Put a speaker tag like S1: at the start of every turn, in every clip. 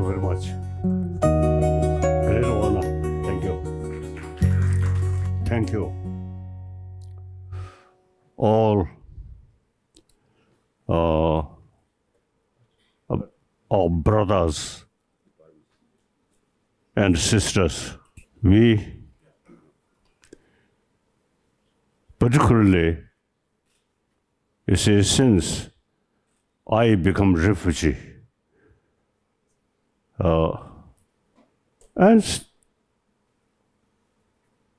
S1: you very much. Great honor. Thank you. Thank you. All our brothers and sisters, we particularly, you see, since I become refugee and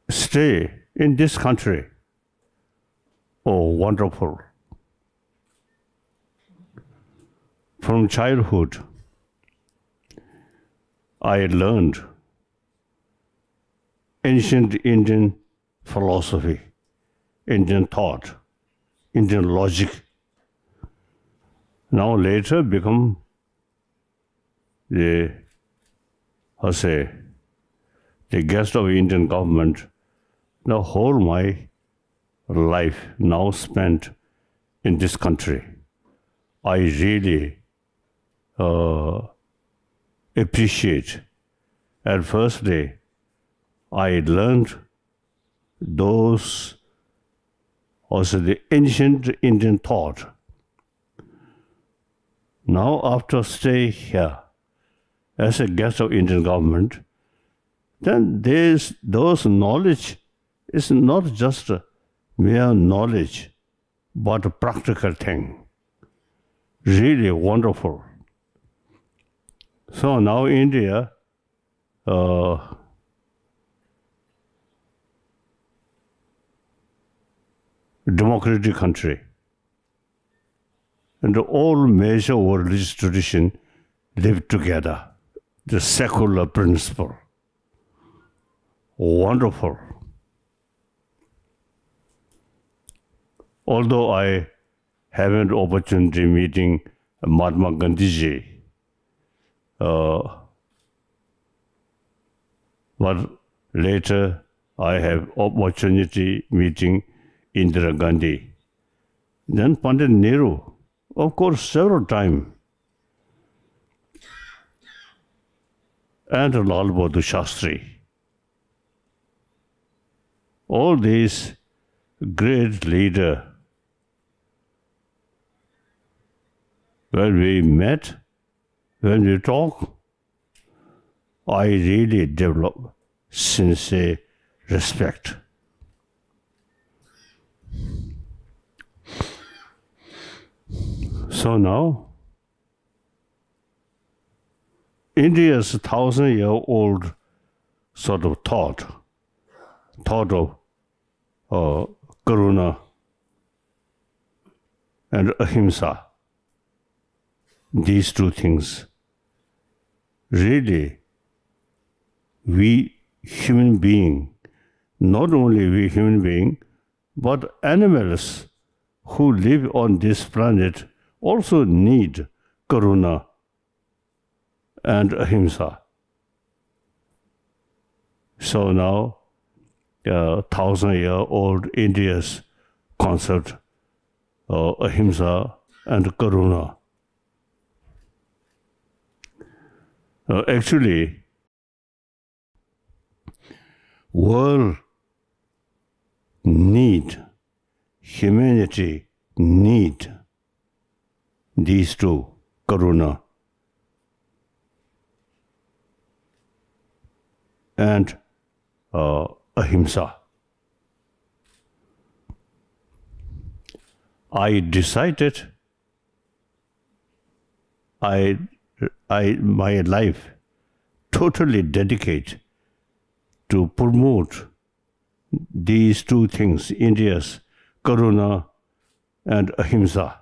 S1: stay in this country, oh, wonderful. From childhood, I learned ancient Indian philosophy, Indian thought, Indian logic. Now later become the guest of Indian government. The whole my life now spent in this country. I really appreciate. At first day, I learned those also the ancient Indian thought. Now after stay here as a guest of Indian government, then those knowledge is not just a mere knowledge, but a practical thing. Really wonderful. So now India, democratic country, and all major religious tradition live together. The secular principle. Wonderful. Although I haven't opportunity meeting Mahatma Gandhi ji, but later I have opportunity meeting Indira Gandhi. Then Pandit Nehru, of course, several times. And Lal Bahadur Shastri. All these great leaders, when we met, when we talk, I really develop sincere respect. So now, India's 1,000-year-old sort of thought of Karuna and Ahimsa, these two things, really, we human beings, not only we human beings, but animals who live on this planet also need Karuna and Ahimsa. So now, 1,000-year-old India's concept of Ahimsa and Karuna. Actually, world need, humanity need these two, Karuna and Ahimsa. I decided my life totally dedicate to promote these two things, India's Karuna and Ahimsa.